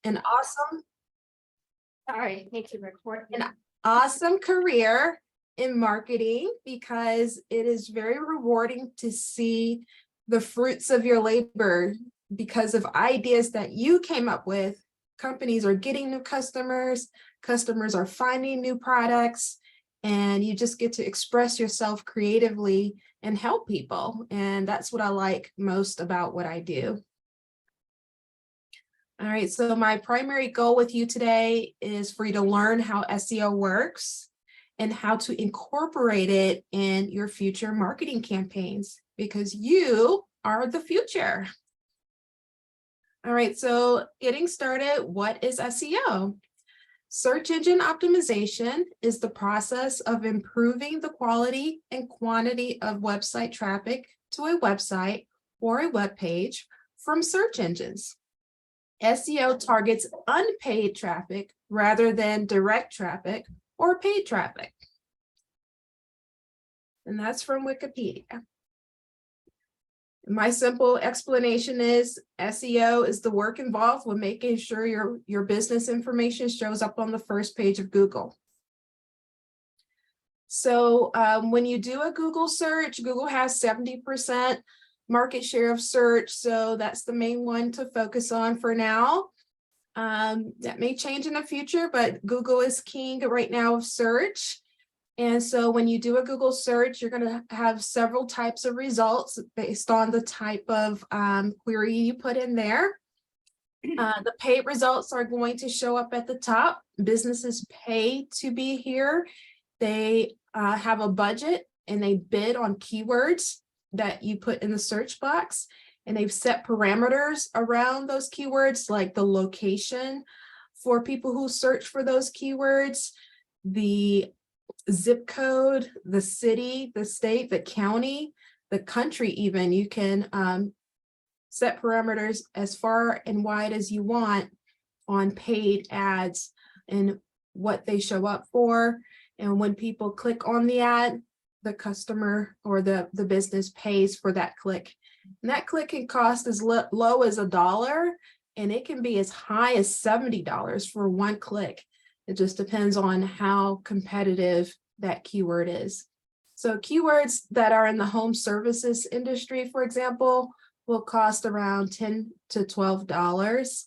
an awesome, Sorry, need to record. an awesome career in marketing, because it is very rewarding to see the fruits of your labor because of ideas that you came up with. Companies are getting new customers, customers are finding new products, and you just get to express yourself creatively and help people. And that's what I like most about what I do. All right, so my primary goal with you today is for you to learn how SEO works and how to incorporate it in your future marketing campaigns, because you are the future. All right, so getting started, what is SEO? Search engine optimization is the process of improving the quality and quantity of website traffic to a website or a web page from search engines. SEO targets unpaid traffic rather than direct traffic or paid traffic. And that's from Wikipedia. My simple explanation is SEO is the work involved with making sure your business information shows up on the first page of Google. So when you do a Google search, Google has 70% market share of search. So that's the main one to focus on for now. That may change in the future, but Google is king right now of search. And so when you do a Google search, you're going to have several types of results based on the type of query you put in there. The paid results are going to show up at the top. Businesses pay to be here. They have a budget and they bid on keywords that you put in the search box, and they've set parameters around those keywords, like the location for people who search for those keywords, the zip code, the city, the state, the county, the country even. You can set parameters as far and wide as you want on paid ads and what they show up for. And when people click on the ad, the customer or the business pays for that click. And that click can cost as low as $1, and it can be as high as $70 for one click. It just depends on how competitive that keyword is. So keywords that are in the home services industry, for example, will cost around $10 to $12.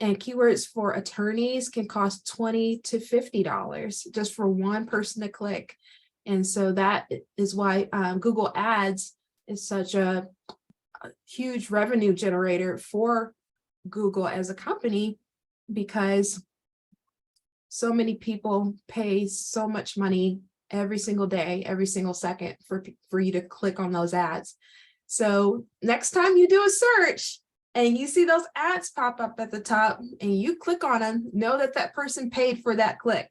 And keywords for attorneys can cost $20 to $50 just for one person to click. And so that is why Google Ads is such a huge revenue generator for Google as a company, because so many people pay so much money every single day, every single second for you to click on those ads. So next time you do a search and you see those ads pop up at the top and you click on them, know that that person paid for that click.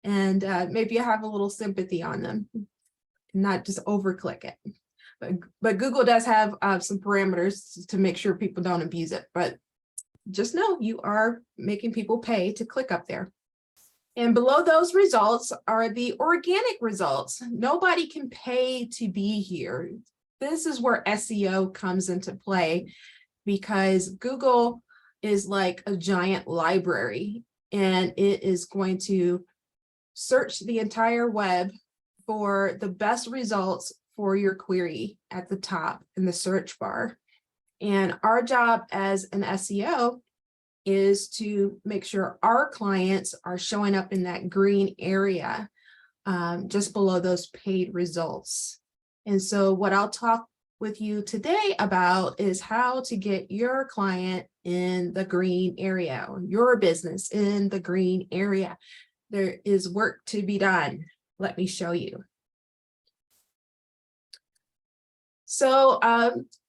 And maybe you have a little sympathy on them, not just over-click it. But Google does have some parameters to make sure people don't abuse it. But just know you are making people pay to click up there. And below those results are the organic results. Nobody can pay to be here. This is where SEO comes into play, because Google is like a giant library, and it is going to search the entire web for the best results for your query at the top in the search bar. And our job as an SEO is to make sure our clients are showing up in that green area just below those paid results. And so what I'll talk with you today about is how to get your client in the green area, or your business in the green area. There is work to be done. Let me show you. So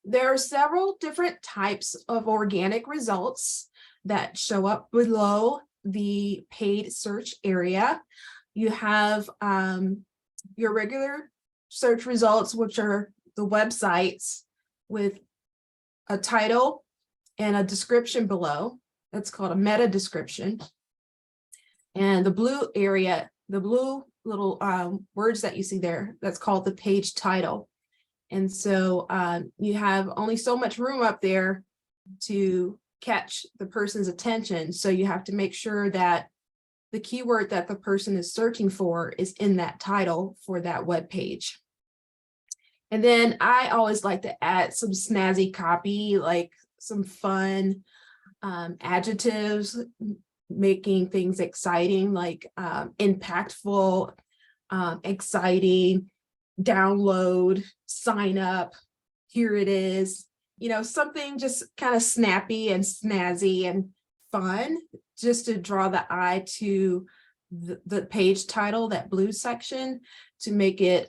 there are several different types of organic results that show up below the paid search area. You have your regular search results, which are the websites with a title and a description below. That's called a meta description. And the blue area, the blue little words that you see there, that's called the page title. And so you have only so much room up there to catch the person's attention. So you have to make sure that the keyword that the person is searching for is in that title for that web page. And then I always like to add some snazzy copy, like some fun adjectives, making things exciting, like impactful, exciting, download, sign up, here it is, something just kind of snappy and snazzy and fun, just to draw the eye to the page title, that blue section, to make it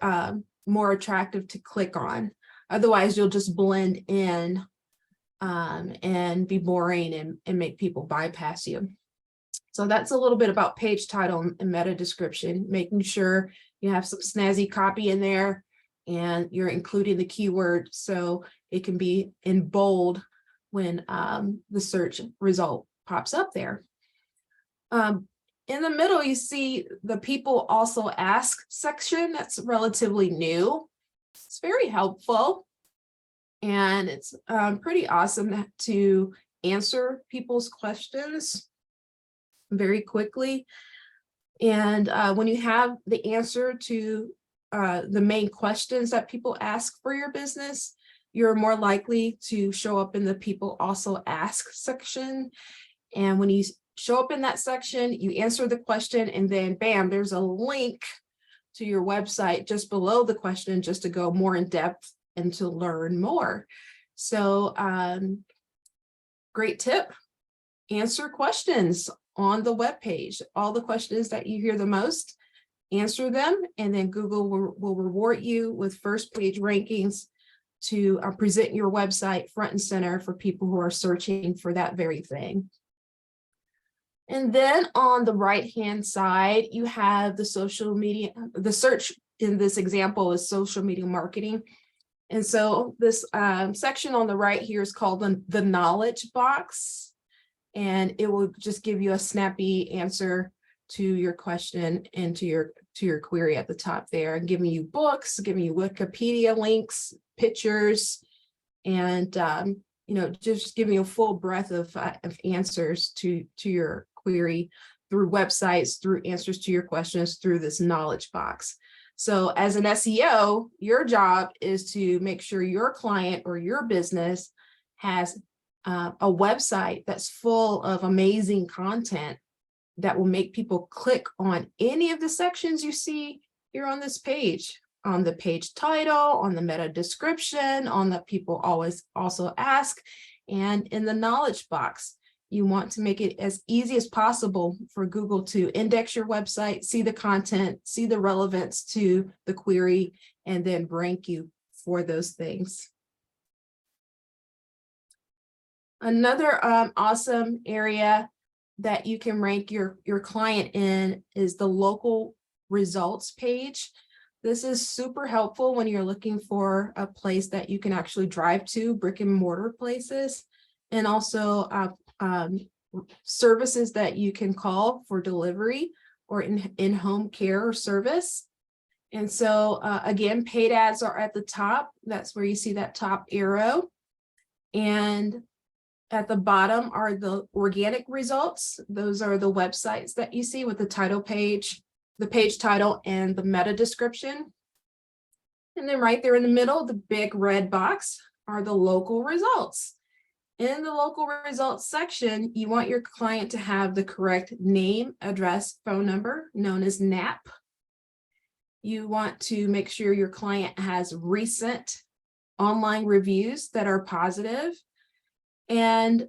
more attractive to click on. Otherwise, you'll just blend in and be boring and make people bypass you. So that's a little bit about page title and meta description, making sure you have some snazzy copy in there and you're including the keyword so it can be in bold when the search result pops up there. In the middle, you see the people also ask section. That's relatively new. It's very helpful. And it's pretty awesome to answer people's questions very quickly. And when you have the answer to the main questions that people ask for your business, you're more likely to show up in the people also ask section. And when you show up in that section, you answer the question, and then bam, there's a link to your website just below the question, just to go more in depth and to learn more. So great tip, answer questions on the web page. All the questions that you hear the most, answer them, and then Google will reward you with first page rankings to present your website front and center for people who are searching for that very thing. And then on the right-hand side, you have the social media. The search in this example is social media marketing. And so this section on the right here is called the knowledge box. And it will just give you a snappy answer to your question and to your query at the top there, and giving you books, giving you Wikipedia links, pictures, and just giving you a full breadth of answers to your query through websites, through answers to your questions, through this knowledge box. So as an SEO, your job is to make sure your client or your business has a website that's full of amazing content that will make people click on any of the sections you see here on this page, on the page title, on the meta description, on the people always also ask, and in the knowledge box. You want to make it as easy as possible for Google to index your website, see the content, see the relevance to the query, and then rank you for those things. Another awesome area that you can rank your client in is the local results page. This is super helpful when you're looking for a place that you can actually drive to, brick and mortar places, and also services that you can call for delivery or in-home care or service. And so again, paid ads are at the top. That's where you see that top arrow. And at the bottom are the organic results. Those are the websites that you see with the title page, the page title, and the meta description. And then right there in the middle, the big red box, are the local results. In the local results section, you want your client to have the correct name, address, phone number, known as NAP. You want to make sure your client has recent online reviews that are positive. And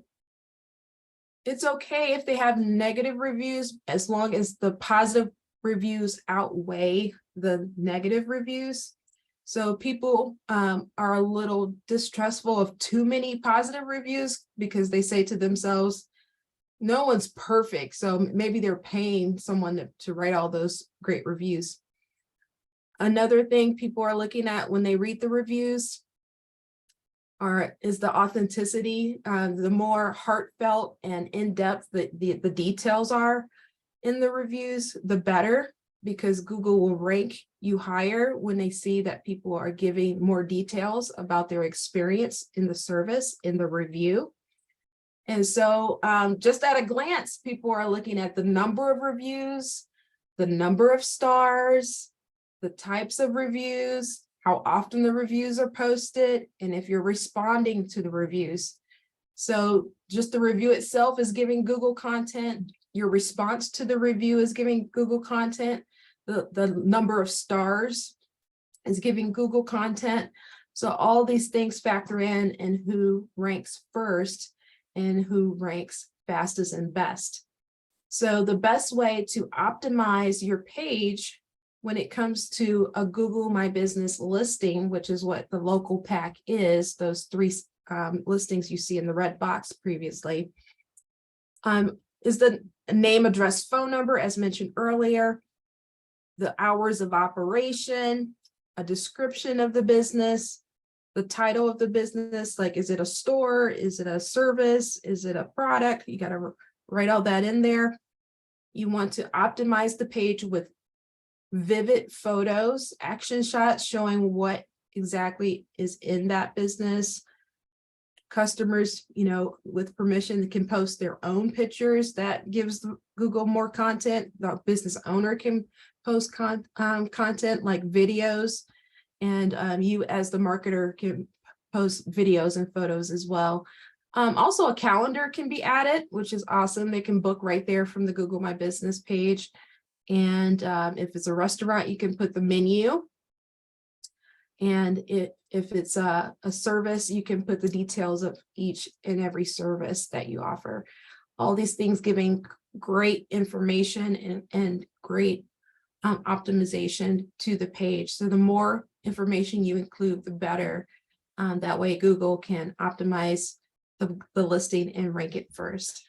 it's okay if they have negative reviews, as long as the positive reviews outweigh the negative reviews. So people are a little distrustful of too many positive reviews because they say to themselves, no one's perfect. So maybe they're paying someone to write all those great reviews. Another thing people are looking at when they read the reviews is the authenticity. The more heartfelt and in-depth the details are in the reviews, the better, because Google will rank you higher when they see that people are giving more details about their experience in the service in the review. And so just at a glance, people are looking at the number of reviews, the number of stars, the types of reviews, how often the reviews are posted, and if you're responding to the reviews. So just the review itself is giving Google content. Your response to the review is giving Google content. The number of stars is giving Google content. So all these things factor in and who ranks first and who ranks fastest and best. So the best way to optimize your page when it comes to a Google My Business listing, which is what the local pack is, those three listings you see in the red box previously, is the name, address, phone number, as mentioned earlier, the hours of operation, a description of the business, the title of the business, like is it a store, is it a service, is it a product? You got to write all that in there. You want to optimize the page with vivid photos, action shots showing what exactly is in that business. Customers, with permission, can post their own pictures. That gives Google more content. The business owner can post content like videos, and you as the marketer can post videos and photos as well. Also, a calendar can be added, which is awesome. They can book right there from the Google My Business page. And if it's a restaurant, you can put the menu. And if it's a service, you can put the details of each and every service that you offer. All these things giving great information and great optimization to the page. So the more information you include, the better. That way Google can optimize the listing and rank it first.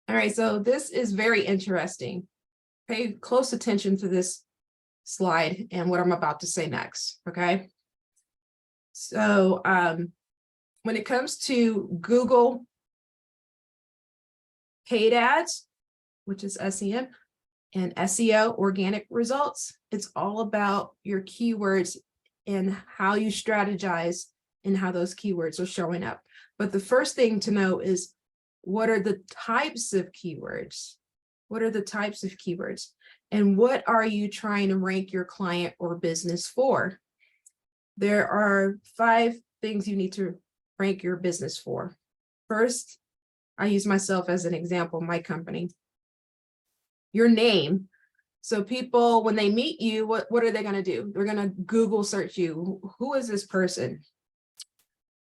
All right, so this is very interesting. Pay close attention to this slide and what I'm about to say next, okay? So when it comes to Google paid ads, which is SEM, and SEO, organic results, it's all about your keywords and how you strategize and how those keywords are showing up. But the first thing to know is, what are the types of keywords? What are the types of keywords? And what are you trying to rank your client or business for? There are 5 things you need to rank your business for. First, I use myself as an example, my company. Your name. So people, when they meet you, what are they going to do? They're going to Google search you. Who is this person?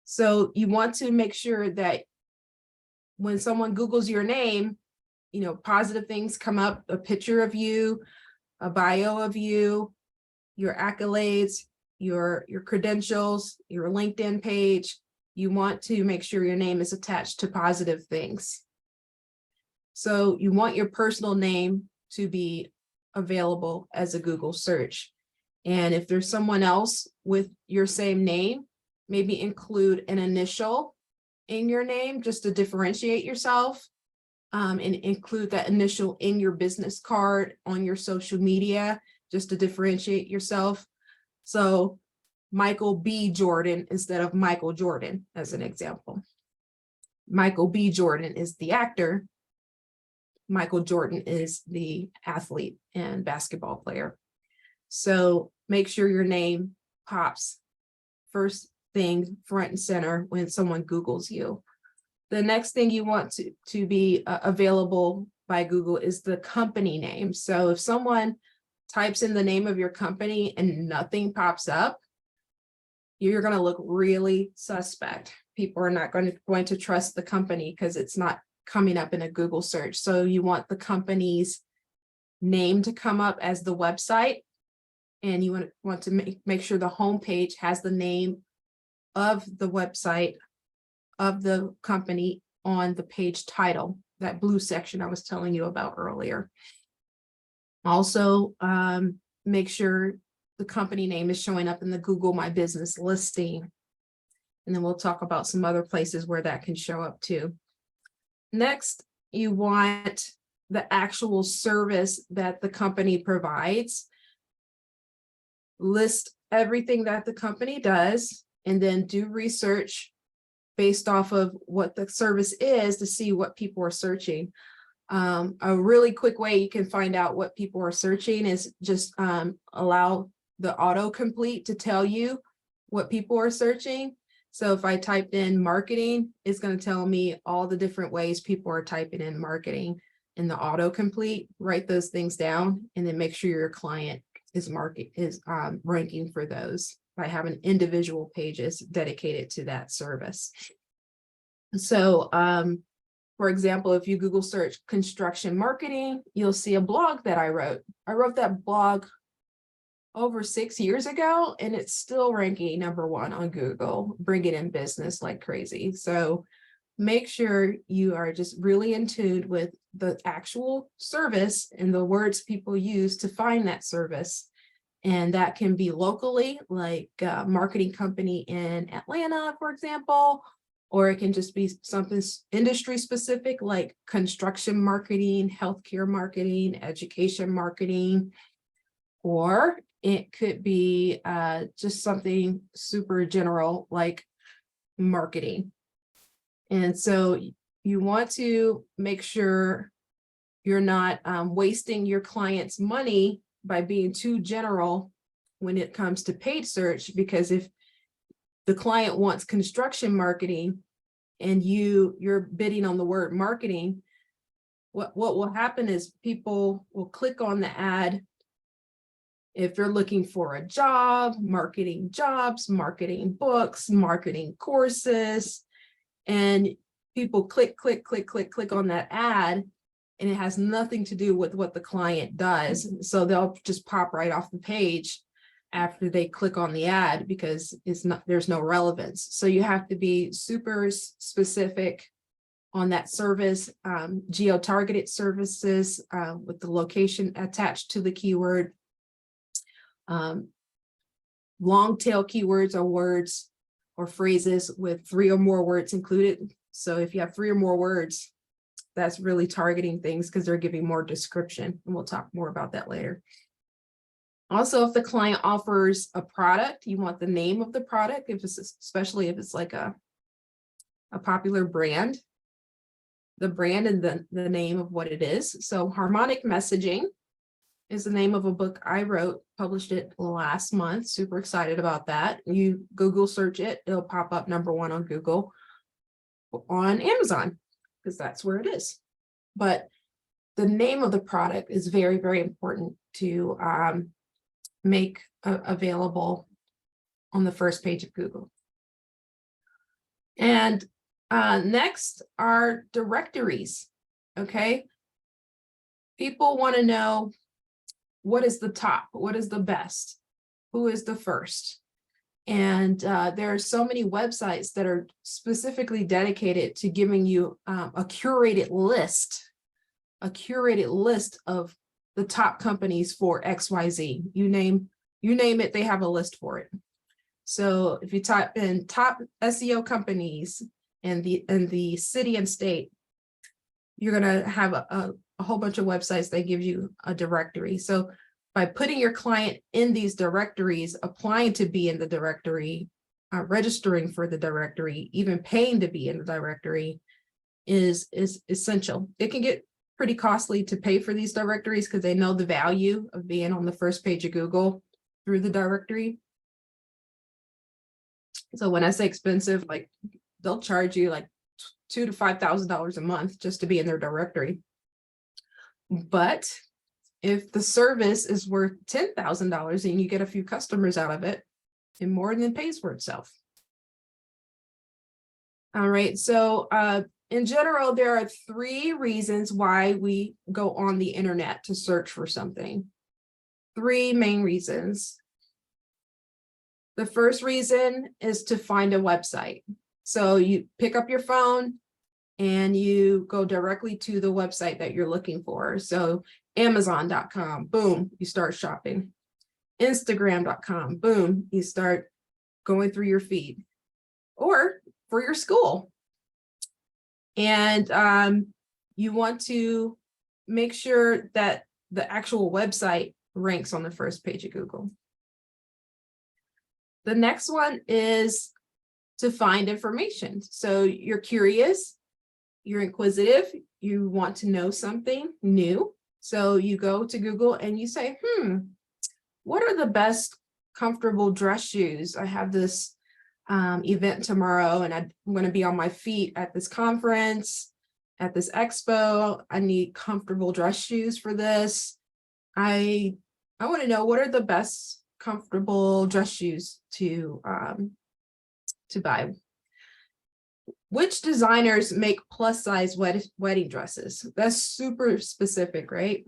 So you want to make sure that when someone Googles your name, positive things come up, a picture of you, a bio of you, your accolades, your credentials, your LinkedIn page. You want to make sure your name is attached to positive things. So you want your personal name to be available as a Google search. And if there's someone else with your same name, maybe include an initial in your name just to differentiate yourself, and include that initial in your business card on your social media just to differentiate yourself. So Michael B. Jordan instead of Michael Jordan, as an example. Michael B. Jordan is the actor. Michael Jordan is the athlete and basketball player. So make sure your name pops first thing front and center when someone Googles you. The next thing you want to be available by Google is the company name. So if someone types in the name of your company and nothing pops up, you're going to look really suspect. People are not going to trust the company because it's not coming up in a Google search. So you want the company's name to come up as the website, and you want to make sure the homepage has the name of the website of the company on the page title, that blue section I was telling you about earlier. Also, make sure the company name is showing up in the Google My Business listing. And then we'll talk about some other places where that can show up too. Next, you want the actual service that the company provides. List everything that the company does, and then do research based off of what the service is to see what people are searching. A really quick way you can find out what people are searching is just allow the autocomplete to tell you what people are searching. So if I typed in marketing, it's going to tell me all the different ways people are typing in marketing in the autocomplete. Write those things down and then make sure your client is ranking for those by having individual pages dedicated to that service. So for example, if you Google search construction marketing, you'll see a blog that I wrote. I wrote that blog over 6 years ago, and it's still ranking #1 on Google, bringing in business like crazy. So make sure you are just really in tune with the actual service and the words people use to find that service. And that can be locally, like a marketing company in Atlanta, for example, or it can just be something industry specific, like construction marketing, healthcare marketing, education marketing, or it could be just something super general like marketing. And so you want to make sure you're not wasting your client's money by being too general when it comes to paid search, because if the client wants construction marketing and you're bidding on the word marketing, what will happen is people will click on the ad if they're looking for a job, marketing jobs, marketing books, marketing courses, and people click on that ad, and it has nothing to do with what the client does. So they'll just pop right off the page after they click on the ad because there's no relevance. So you have to be super specific on that service, geo-targeted services with the location attached to the keyword. Long tail keywords are words or phrases with 3 or more words included. So if you have 3 or more words, that's really targeting things because they're giving more description. And we'll talk more about that later. Also, if the client offers a product, you want the name of the product, especially if it's like a popular brand, the brand and the name of what it is. So harmonic messaging is the name of a book I wrote, published it last month. Super excited about that. You Google search it, it'll pop up #1 on Google, on Amazon, because that's where it is. But the name of the product is very, very important to make available on the first page of Google. And next are directories. Okay. People want to know what is the top, what is the best, who is the first. And there are so many websites that are specifically dedicated to giving you a curated list of the top companies for XYZ. You name it, they have a list for it. So if you type in top SEO companies and the city and state, you're gonna have a whole bunch of websites that give you a directory. So by putting your client in these directories, applying to be in the directory, registering for the directory, even paying to be in the directory is essential. It can get pretty costly to pay for these directories because they know the value of being on the first page of Google through the directory. So when I say expensive, like they'll charge you like $2,000 to $5,000 a month just to be in their directory. But if the service is worth $10,000 and you get a few customers out of it, it more than pays for itself. All right, so in general, there are 3 reasons why we go on the internet to search for something. 3 main reasons. The first reason is to find a website. So you pick up your phone and you go directly to the website that you're looking for. So Amazon.com, boom, you start shopping. Instagram.com, boom, you start going through your feed. Or for your school. And you want to make sure that the actual website ranks on the first page of Google. The next one is to find information. So you're curious, you're inquisitive, you want to know something new. So you go to Google and you say, what are the best comfortable dress shoes? I have this event tomorrow and I'm going to be on my feet at this conference, at this expo. I need comfortable dress shoes for this. I want to know what are the best comfortable dress shoes to buy. Which designers make plus size wedding dresses? That's super specific, right?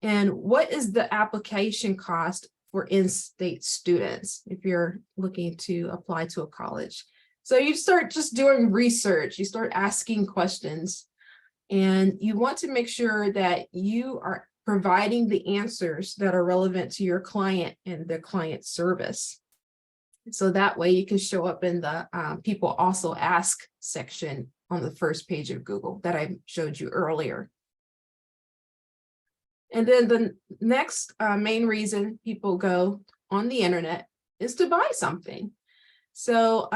And what is the application cost for in-state students if you're looking to apply to a college? So you start just doing research, you start asking questions, and you want to make sure that you are providing the answers that are relevant to your client and the client service. So that way you can show up in the people also ask section on the first page of Google that I showed you earlier. And then the next main reason people go on the internet is to buy something. So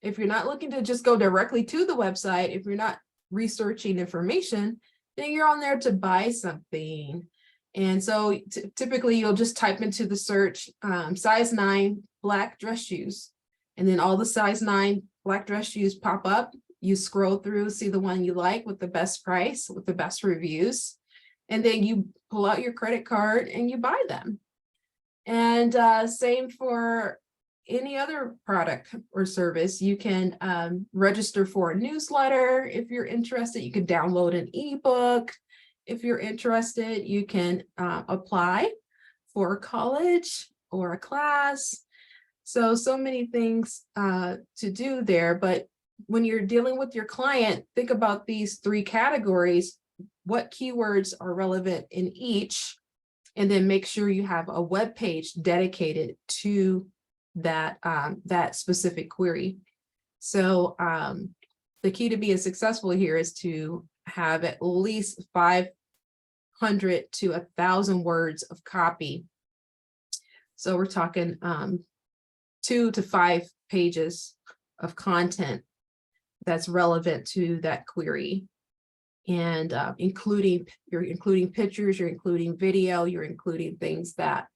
if you're not looking to just go directly to the website, if you're not researching information, then you're on there to buy something. And so typically you'll just type into the search size 9 black dress shoes, and then all the size 9 black dress shoes pop up. You scroll through, see the one you like with the best price, with the best reviews, and then you pull out your credit card and you buy them. And same for any other product or service. You can register for a newsletter if you're interested. You can download an ebook. If you're interested, you can apply for college or a class. So many things to do there. But when you're dealing with your client, think about these 3 categories. What keywords are relevant in each, and then make sure you have a web page dedicated to that that specific query. So the key to being successful here is to have at least 500 to 1,000 words of copy. So we're talking 2 to 5 pages of content that's relevant to that query. And you're including pictures, you're including video, you're including things that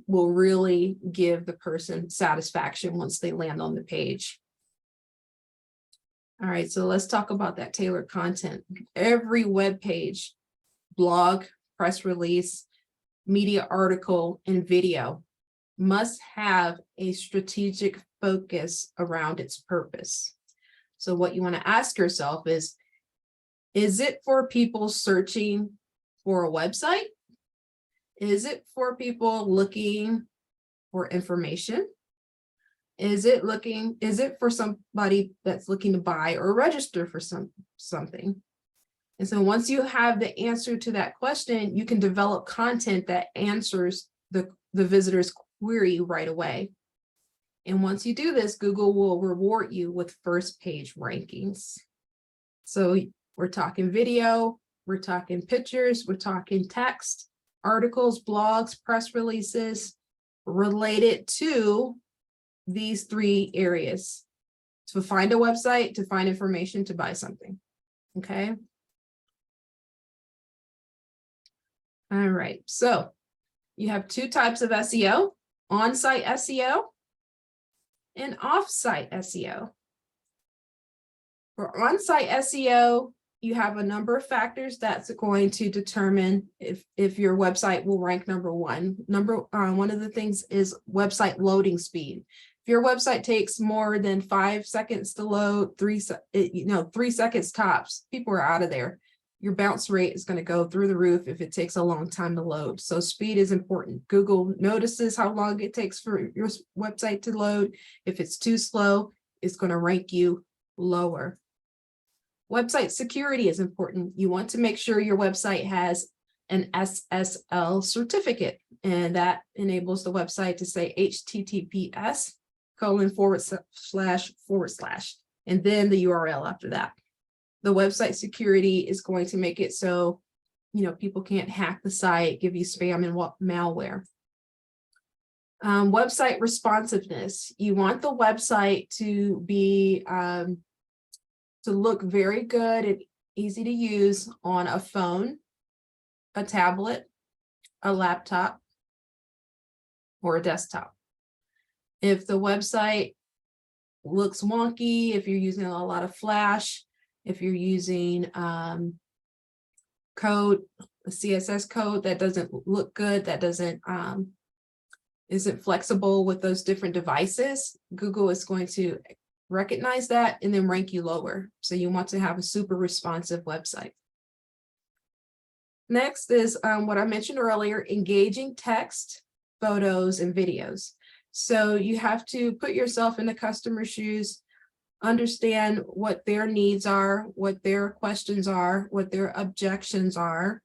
will really give the person satisfaction once they land on the page. All right, so let's talk about that tailored content. Every web page, blog, press release, media article, and video must have a strategic focus around its purpose. So what you want to ask yourself is it for people searching for a website? Is it for people looking for information? Is it for somebody that's looking to buy or register for something? And so once you have the answer to that question, you can develop content that answers the visitor's query right away. And once you do this, Google will reward you with first page rankings. So we're talking video, we're talking pictures, we're talking text, articles, blogs, press releases related to these 3 areas: to find a website, to find information, to buy something. Okay. All right. So you have 2 types of SEO: on-site SEO and off-site SEO. For on-site SEO, you have a number of factors that's going to determine if your website will rank number 1. One of the things is website loading speed. If your website takes more than 5 seconds to load, 3 seconds tops, people are out of there. Your bounce rate is going to go through the roof if it takes a long time to load. So speed is important. Google notices how long it takes for your website to load. If it's too slow, it's going to rank you lower. Website security is important. You want to make sure your website has an SSL certificate, and that enables the website to say HTTPS://, and then the URL after that. The website security is going to make it so, people can't hack the site, give you spam and malware. Website responsiveness. You want the website to be to look very good and easy to use on a phone, a tablet, a laptop, or a desktop. If the website looks wonky, if you're using a lot of Flash, if you're using code, a CSS code that doesn't look good, that doesn't isn't flexible with those different devices, Google is going to recognize that and then rank you lower. So you want to have a super responsive website. Next is what I mentioned earlier, engaging text, photos, and videos. So you have to put yourself in the customer's shoes, understand what their needs are, what their questions are, what their objections are,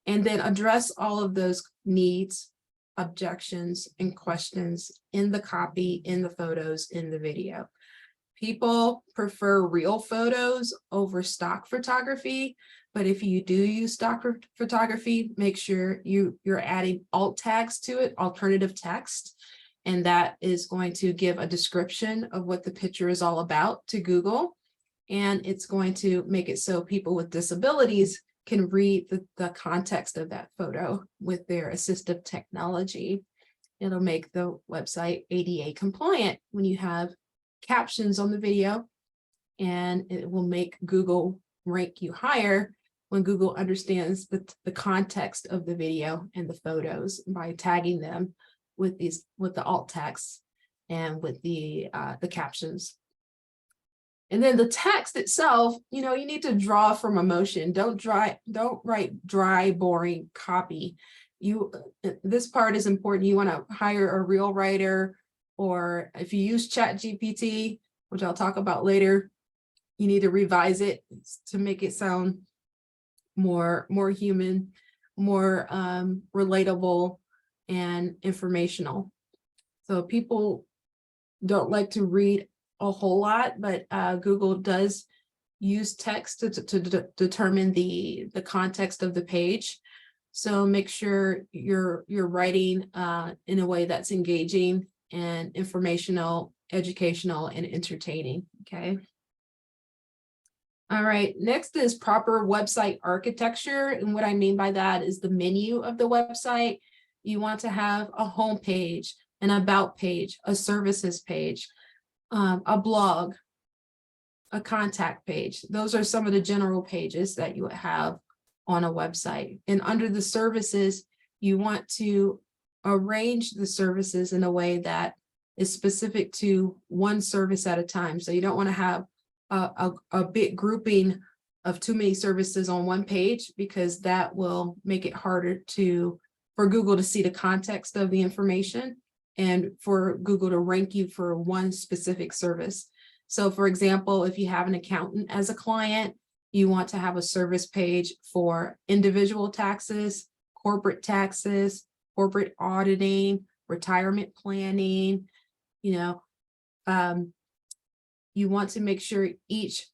and then address all of those needs, objections, and questions in the copy, in the photos, in the video. People prefer real photos over stock photography, but if you do use stock photography, make sure you're adding alt tags to it, alternative text, and that is going to give a description of what the picture is all about to Google, and it's going to make it so people with disabilities can read the context of that photo with their assistive technology. It'll make the website ADA compliant when you have captions on the video, and it will make Google rank you higher when Google understands the context of the video and the photos by tagging them with the alt text and with the captions. And then the text itself, you need to draw from emotion. Don't write dry, boring copy. This part is important. You want to hire a real writer, or if you use ChatGPT, which I'll talk about later, you need to revise it to make it sound more human, more relatable and informational. So people don't like to read a whole lot, but Google does use text to determine the context of the page. So make sure you're writing in a way that's engaging and informational, educational, and entertaining. Okay. All right, next is proper website architecture. And what I mean by that is the menu of the website. You want to have a home page, an about page, a services page, a blog, a contact page. Those are some of the general pages that you would have on a website. And under the services, you want to arrange the services in a way that is specific to one service at a time. So you don't want to have a big grouping of too many services on one page, because that will make it harder for Google to see the context of the information and for Google to rank you for one specific service. So for example, if you have an accountant as a client, you want to have a service page for individual taxes, corporate auditing, retirement planning. You want to make sure each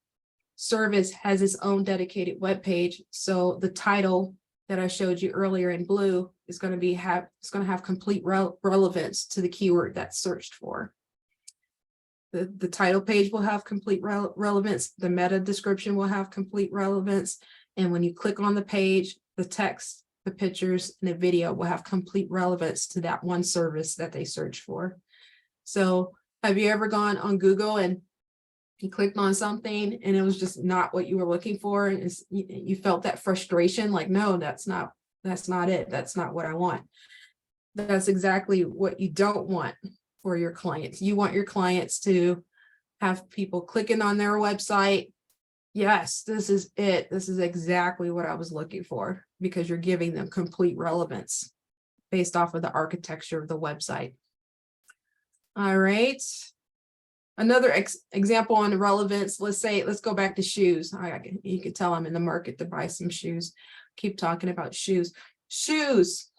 service has its own dedicated web page. So the title that I showed you earlier in blue is going to have complete relevance to the keyword that's searched for. The title page will have complete relevance. The meta description will have complete relevance. And when you click on the page, the text, the pictures, and the video will have complete relevance to that one service that they search for. So have you ever gone on Google and you clicked on something and it was just not what you were looking for, and you felt that frustration, like, no, that's not it. That's not what I want. That's exactly what you don't want for your clients. You want your clients to have people clicking on their website. Yes, this is it. This is exactly what I was looking for, because you're giving them complete relevance based off of the architecture of the website. All right. Another example on relevance, let's go back to shoes. You can tell I'm in the market to buy some shoes. Keep talking about shoes. Shoes.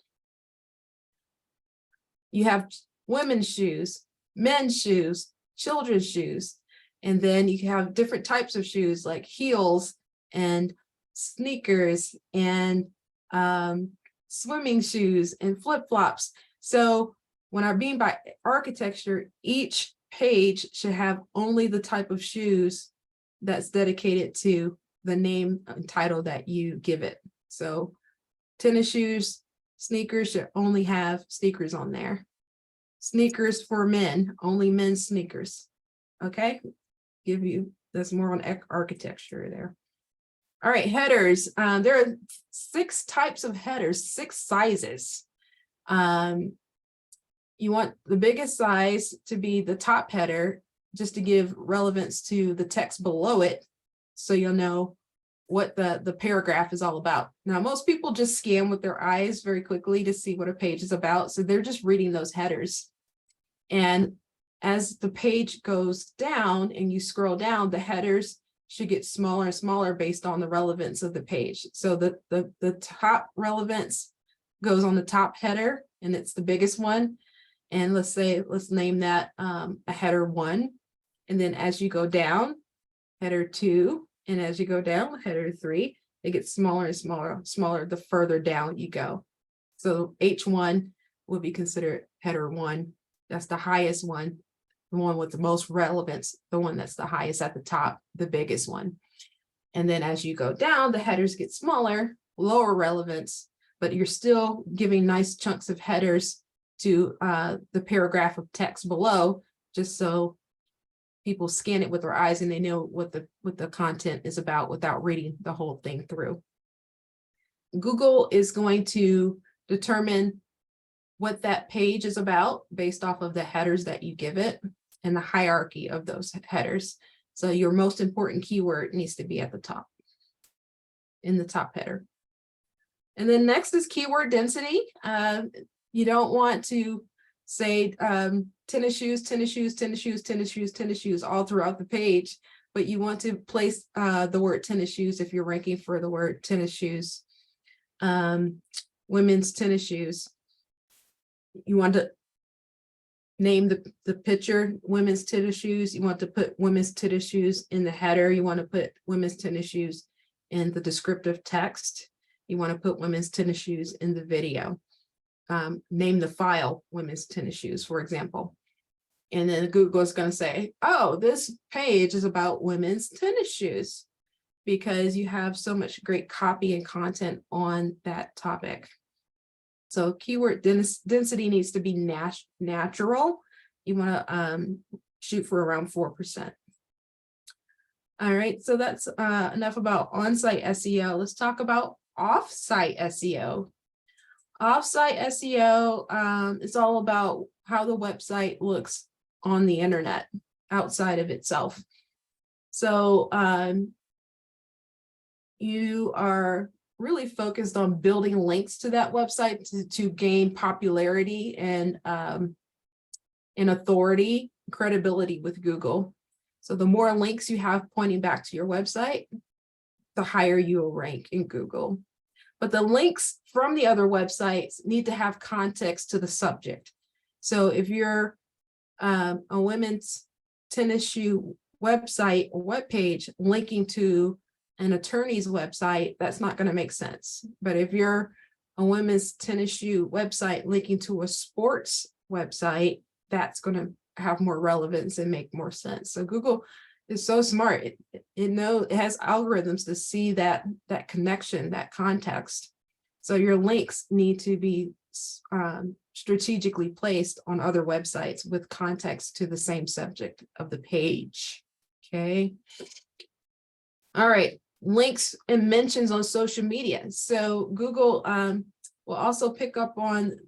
You have women's shoes, men's shoes, children's shoes, and then you can have different types of shoes like heels and sneakers and swimming shoes and flip-flops. So When I mean by architecture, each page should have only the type of shoes that's dedicated to the name and title that you give it. So tennis shoes, sneakers should only have sneakers on there. Sneakers for men, only men's sneakers. Okay, that's more on architecture there. All right, headers. There are 6 types of headers, 6 sizes. You want the biggest size to be the top header, just to give relevance to the text below it, so you'll know what the paragraph is all about. Now, most people just scan with their eyes very quickly to see what a page is about, so they're just reading those headers. And as the page goes down and you scroll down, the headers should get smaller and smaller based on the relevance of the page. So the top relevance goes on the top header, and it's the biggest one. And let's name that a header 1. And then as you go down, header 2, and as you go down, header 3, it gets smaller and smaller the further down you go. So H1 will be considered header 1. That's the highest one, the one with the most relevance, the one that's the highest at the top, the biggest one. And then as you go down, the headers get smaller, lower relevance, but you're still giving nice chunks of headers to the paragraph of text below, just so people scan it with their eyes and they know what the content is about without reading the whole thing through. Google is going to determine what that page is about based off of the headers that you give it and the hierarchy of those headers. So your most important keyword needs to be at the top, in the top header. And then next is keyword density. You don't want to say tennis shoes, tennis shoes, tennis shoes, tennis shoes, tennis shoes all throughout the page, but you want to place the word tennis shoes if you're ranking for the word tennis shoes. Women's tennis shoes. You want to name the picture women's tennis shoes. You want to put women's tennis shoes in the header. You want to put women's tennis shoes in the descriptive text. You want to put women's tennis shoes in the video. Name the file women's tennis shoes, for example. And then Google is going to say, oh, this page is about women's tennis shoes, because you have so much great copy and content on that topic. So keyword density needs to be natural. You want to shoot for around 4%. All right, so that's enough about on-site SEO. Let's talk about off-site SEO. Off-site SEO is all about how the website looks on the internet outside of itself. So you are really focused on building links to that website to gain popularity and authority, credibility with Google. So the more links you have pointing back to your website, the higher you will rank in Google. But the links from the other websites need to have context to the subject. So if you're a women's tennis shoe website or webpage linking to an attorney's website, that's not going to make sense. But if you're a women's tennis shoe website linking to a sports website, that's going to have more relevance and make more sense. So Google is so smart. It has algorithms to see that connection, that context. So your links need to be strategically placed on other websites with context to the same subject of the page. Okay. All right. Links and mentions on social media. So Google will also pick up on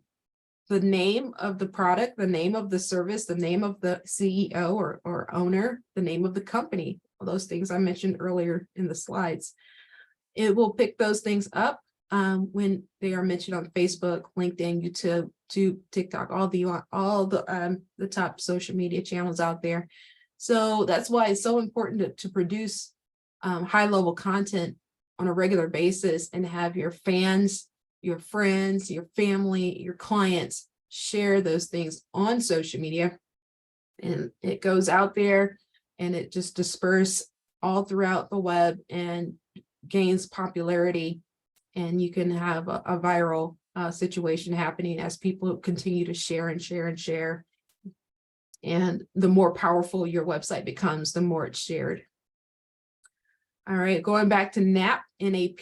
the name of the product, the name of the service, the name of the CEO or owner, the name of the company, all those things I mentioned earlier in the slides. It will pick those things up when they are mentioned on Facebook, LinkedIn, YouTube, TikTok, all the top social media channels out there. So that's why it's so important to produce high-level content on a regular basis and have your fans, your friends, your family, your clients share those things on social media. And it goes out there and it just disperses all throughout the web and gains popularity. And you can have a viral situation happening as people continue to share and share and share. And the more powerful your website becomes, the more it's shared. All right, going back to NAP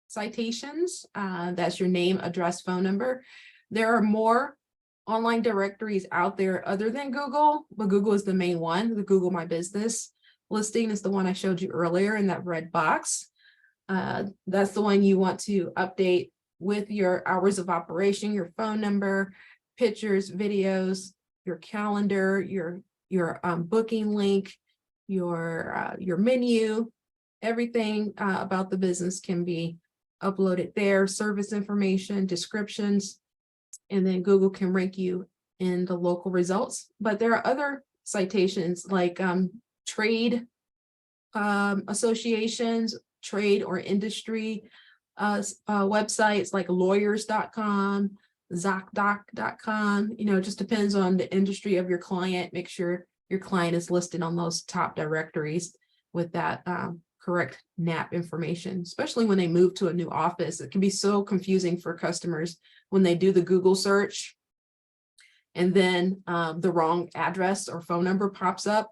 citations, that's your name, address, phone number. There are more online directories out there other than Google, but Google is the main one. The Google My Business listing is the one I showed you earlier in that red box. That's the one you want to update with your hours of operation, your phone number, pictures, videos, your calendar, your booking link, your menu. Everything about the business can be uploaded there, service information, descriptions, and then Google can rank you in the local results. But there are other citations like trade associations, trade or industry websites like lawyers.com, ZocDoc.com. It just depends on the industry of your client. Make sure your client is listed on those top directories with that correct NAP information, especially when they move to a new office. It can be so confusing for customers when they do the Google search and then the wrong address or phone number pops up.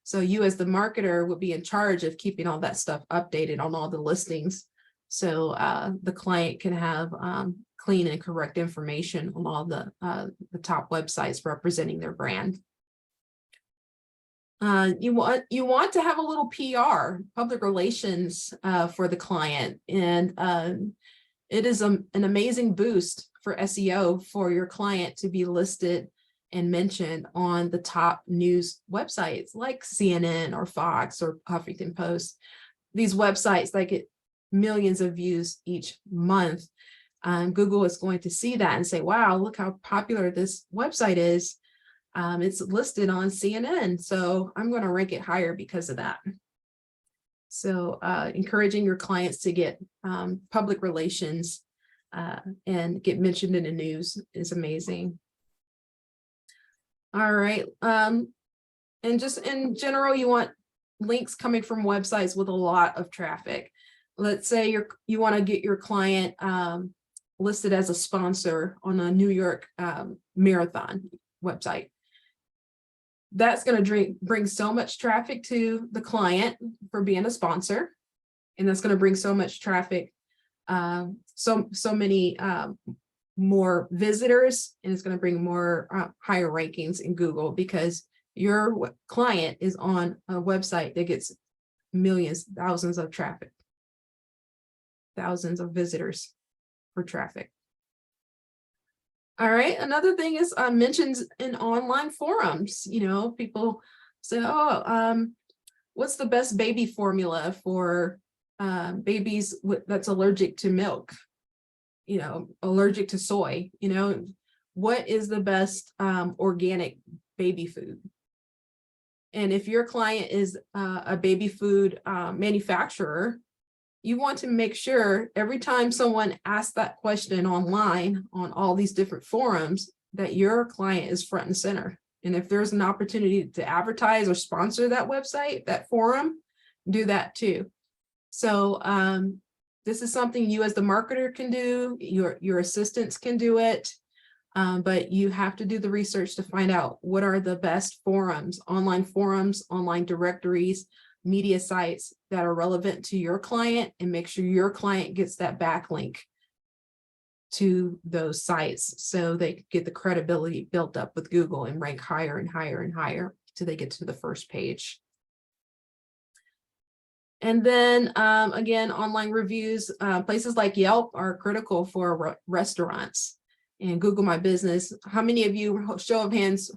So you as the marketer would be in charge of keeping all that stuff updated on all the listings. So the client can have clean and correct information on all the top websites representing their brand. You want to have a little PR, public relations for the client, and it is an amazing boost for SEO for your client to be listed and mentioned on the top news websites like CNN or Fox or Huffington Post. These websites that get millions of views each month. Google is going to see that and say, wow, look how popular this website is. It's listed on CNN, so I'm going to rank it higher because of that. So encouraging your clients to get public relations and get mentioned in the news is amazing. All right. And just in general, you want links coming from websites with a lot of traffic. Let's say you want to get your client listed as a sponsor on a New York marathon website. That's going to bring so much traffic to the client for being a sponsor. And that's going to bring so much traffic, so many more visitors, and it's going to bring more higher rankings in Google because your client is on a website that gets millions, thousands of traffic, thousands of visitors for traffic. All right, another thing is mentions in online forums. People say, oh, what's the best baby formula for babies that's allergic to milk, allergic to soy, what is the best organic baby food? And if your client is a baby food manufacturer, you want to make sure every time someone asks that question online on all these different forums that your client is front and center. And if there's an opportunity to advertise or sponsor that website, that forum, do that too. So this is something you as the marketer can do, your assistants can do it, but you have to do the research to find out what are the best forums, online directories, media sites that are relevant to your client, and make sure your client gets that backlink to those sites so they get the credibility built up with Google and rank higher and higher and higher till they get to the first page. And then again, online reviews, places like Yelp are critical for restaurants and Google My Business. How many of you, show of hands,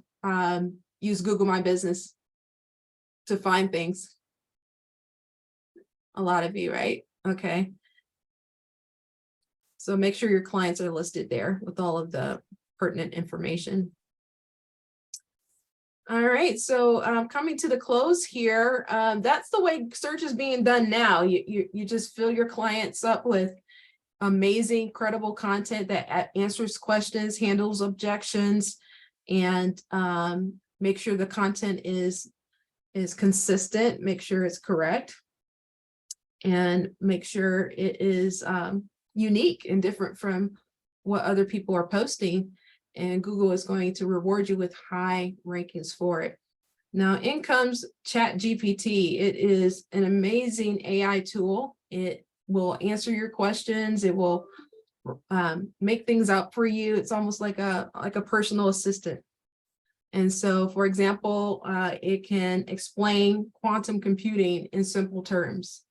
use Google My Business to find things? A lot of you, right? Okay. So make sure your clients are listed there with all of the pertinent information. All right, so coming to the close here, that's the way search is being done now. You just fill your clients up with amazing, credible content that answers questions, handles objections, and make sure the content is consistent, make sure it's correct, and make sure it is unique and different from what other people are posting, and Google is going to reward you with high rankings for it. Now, in comes ChatGPT. It is an amazing AI tool. It will answer your questions. It will make things up for you. It's almost like a personal assistant. And so, for example, it can explain quantum computing in simple terms.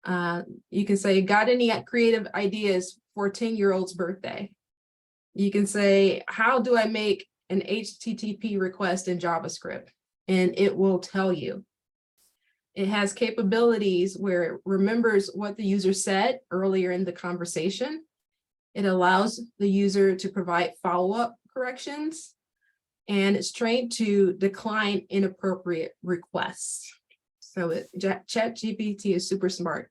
You can say, got any creative ideas for a 10-year-old's birthday? You can say, how do I make an HTTP request in JavaScript? And it will tell you. It has capabilities where it remembers what the user said earlier in the conversation. It allows the user to provide follow-up corrections, and it's trained to decline inappropriate requests. So ChatGPT is super smart.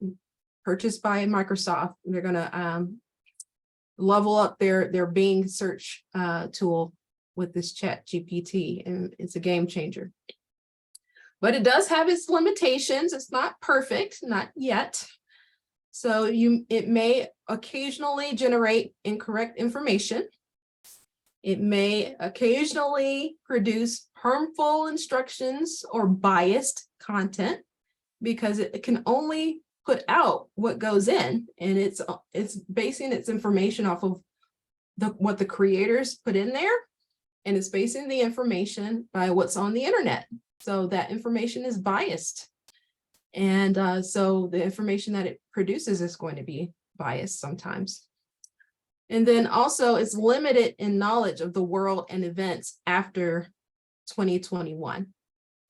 Purchased by Microsoft. They're gonna level up their Bing search tool with this ChatGPT, and it's a game changer. But it does have its limitations. It's not perfect, not yet. So it may occasionally generate incorrect information. It may occasionally produce harmful instructions or biased content, because it can only put out what goes in, and it's basing its information off of what the creators put in there, and it's basing the information by what's on the internet. So that information is biased. And so the information that it produces is going to be biased sometimes. And then also it's limited in knowledge of the world and events after 2021.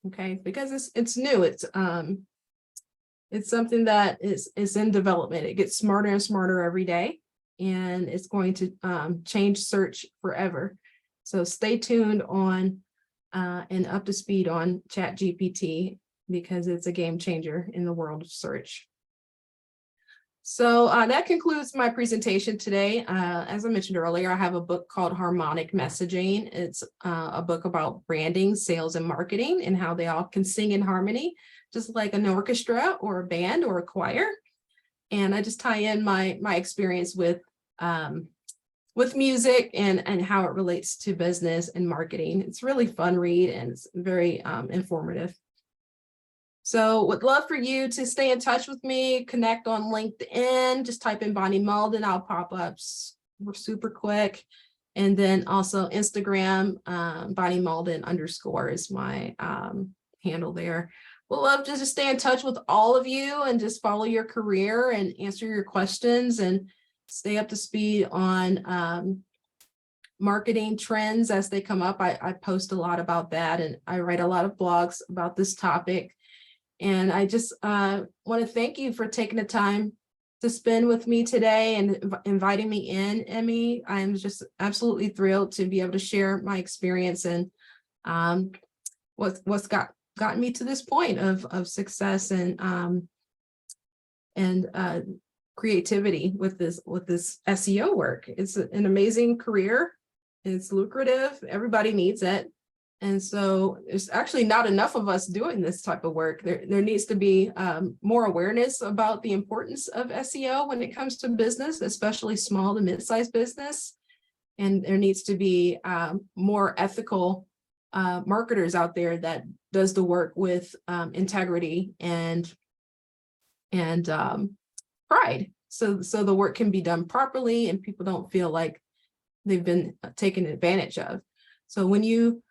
Okay, because it's new. It's something that is in development. It gets smarter and smarter every day, and it's going to change search forever. So stay tuned on and up to speed on ChatGPT, because it's a game changer in the world of search. So that concludes my presentation today. As I mentioned earlier, I have a book called Harmonic Messaging. It's a book about branding, sales, and marketing, and how they all can sing in harmony, just like an orchestra or a band or a choir. And I just tie in my experience with music and how it relates to business and marketing. It's really fun read, and it's very informative. So would love for you to stay in touch with me, connect on LinkedIn, just type in Bonnie Malden, I'll pop up. We're super quick. And then also Instagram, Bonnie Malden _ is my handle there. We'd love to just stay in touch with all of you and just follow your career and answer your questions and stay up to speed on marketing trends as they come up. I post a lot about that, and I write a lot of blogs about this topic. And I just want to thank you for taking the time to spend with me today and inviting me in, Emmy. I'm just absolutely thrilled to be able to share my experience and what's gotten me to this point of success and creativity with this SEO work. It's an amazing career. It's lucrative. Everybody needs it. And so there's actually not enough of us doing this type of work. There needs to be more awareness about the importance of SEO when it comes to business, especially small to mid-sized business. And there needs to be more ethical marketers out there that does the work with integrity and pride. So the work can be done properly and people don't feel like they've been taken advantage of. So when you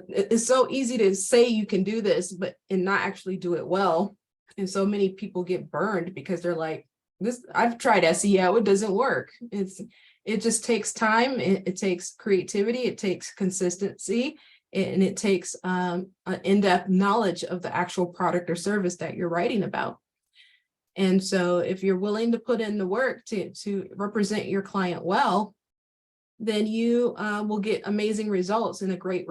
it's so easy to say you can do this, and not actually do it well. And so many people get burned because they're like, I've tried SEO, it doesn't work. It just takes time. It takes creativity. It takes consistency, and it takes an in-depth knowledge of the actual product or service that you're writing about. And so if you're willing to put in the work to represent your client well, then you will get amazing results and a great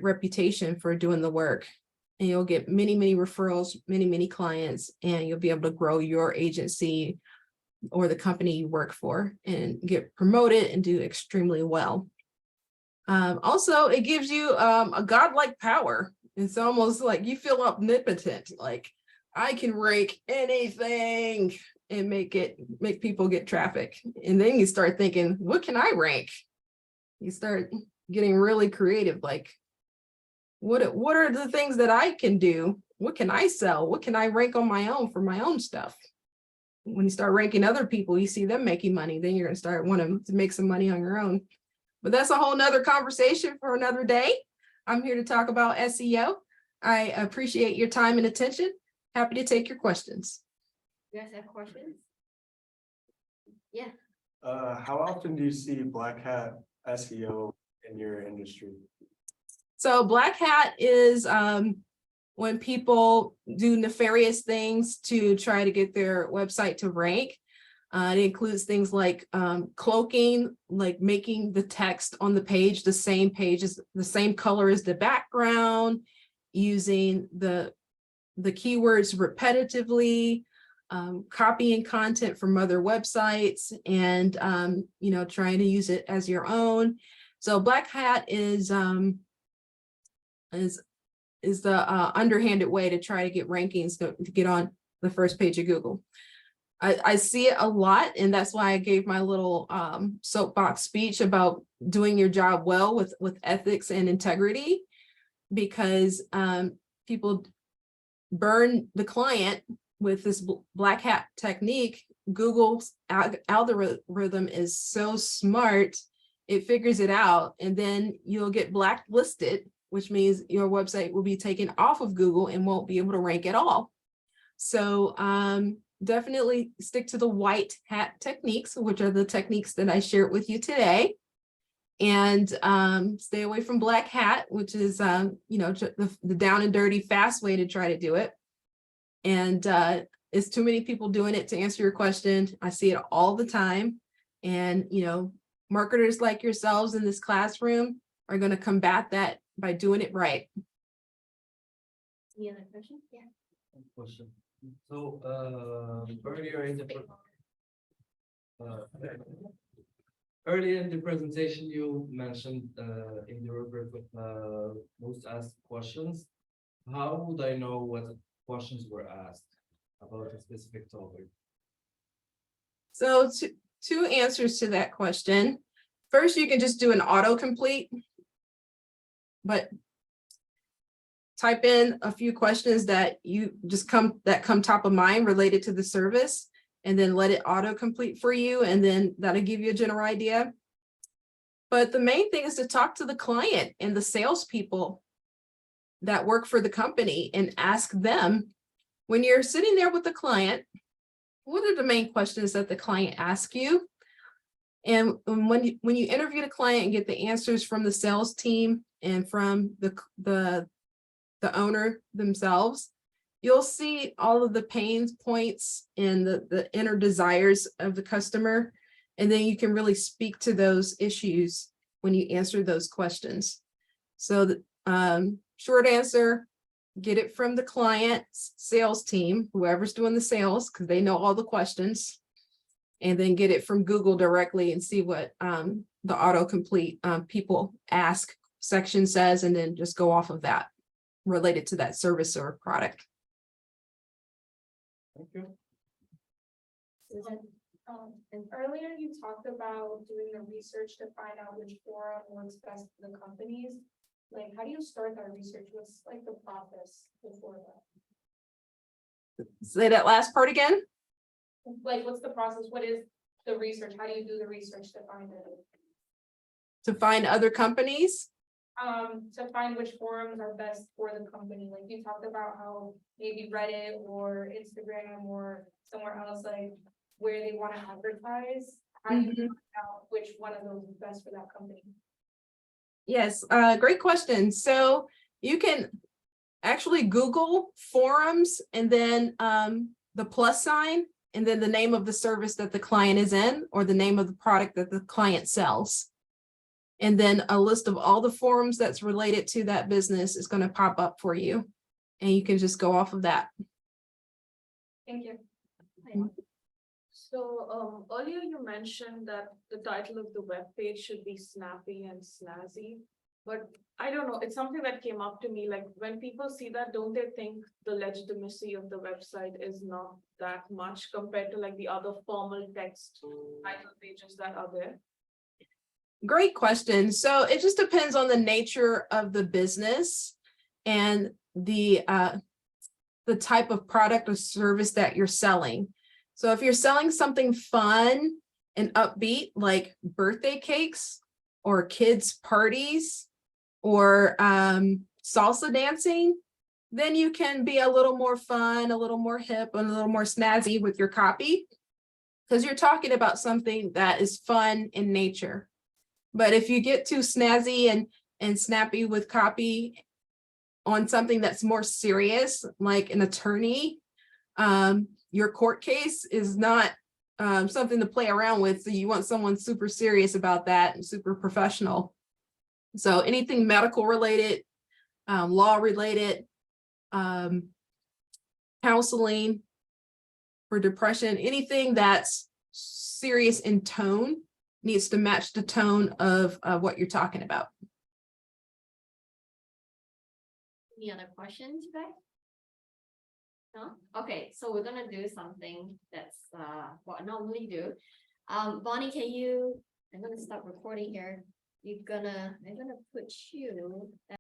reputation for doing the work. And you'll get many referrals, many clients, and you'll be able to grow your agency or the company you work for and get promoted and do extremely well. Also, it gives you a godlike power. It's almost like you feel omnipotent, like I can rank anything and make people get traffic. And then you start thinking, what can I rank? You start getting really creative, like what are the things that I can do? What can I sell? What can I rank on my own for my own stuff? When you start ranking other people, you see them making money, then you're going to start wanting to make some money on your own. But that's a whole nother conversation for another day. I'm here to talk about SEO. I appreciate your time and attention. Happy to take your questions. You guys have questions? Yeah. How often do you see black hat SEO in your industry? So black hat is when people do nefarious things to try to get their website to rank. It includes things like cloaking, like making the text on the page the same color as the background, using the keywords repetitively, copying content from other websites, and trying to use it as your own. So black hat is the underhanded way to try to get rankings to get on the first page of Google. I see it a lot, and that's why I gave my little soapbox speech about doing your job well with ethics and integrity, because people burn the client with this black hat technique. Google's algorithm is so smart, it figures it out, and then you'll get blacklisted, which means your website will be taken off of Google and won't be able to rank at all. So definitely stick to the white hat techniques, which are the techniques that I shared with you today. And stay away from black hat, which is the down and dirty fast way to try to do it. And it's too many people doing it. To answer your question, I see it all the time. And marketers like yourselves in this classroom are going to combat that by doing it right. Any other questions? Yeah. Question. So earlier in the presentation, you mentioned in the rubric with most asked questions. How would I know what questions were asked about a specific topic? So two answers to that question. First, you can just do an autocomplete, but type in a few questions that come top of mind related to the service, and then let it autocomplete for you, and then that'll give you a general idea. But the main thing is to talk to the client and the salespeople that work for the company and ask them, when you're sitting there with the client, what are the main questions that the client asks you? And when you interview the client and get the answers from the sales team and from the owner themselves, you'll see all of the pain points and the inner desires of the customer. And then you can really speak to those issues when you answer those questions. So the short answer, get it from the client's sales team, whoever's doing the sales, because they know all the questions, and then get it from Google directly and see what the autocomplete people ask section says, and then just go off of that related to that service or product. Thank you. And earlier you talked about doing the research to find out which forum works best for the companies. Like, how do you start that research? What's like the process before that? Say that last part again. Like, what's the process? What is the research? How do you do the research to find it? To find other companies. To find which forums are best for the company. Like you talked about how maybe Reddit or Instagram or somewhere else, like where they want to advertise. How do you find out which one of those is best for that company? Yes, great question. So you can actually Google forums and then the plus sign and then the name of the service that the client is in, or the name of the product that the client sells. And then a list of all the forums that's related to that business is going to pop up for you. And you can just go off of that. Thank you. So earlier you mentioned that the title of the web page should be snappy and snazzy. But I don't know, it's something that came up to me, like when people see that, don't they think the legitimacy of the website is not that much compared to like the other formal text title pages that are there? Great question. So it just depends on the nature of the business and the type of product or service that you're selling. So if you're selling something fun and upbeat, like birthday cakes or kids' parties or salsa dancing, then you can be a little more fun, a little more hip, and a little more snazzy with your copy, because you're talking about something that is fun in nature. But if you get too snazzy and snappy with copy on something that's more serious, like an attorney, your court case is not something to play around with. So you want someone super serious about that and super professional. So anything medical related, law related, counseling for depression, anything that's serious in tone needs to match the tone of what you're talking about. Any other questions, you guys? No? Okay, so we're gonna do something that's what I normally do. Bonnie, I'm gonna stop recording here. I'm gonna put you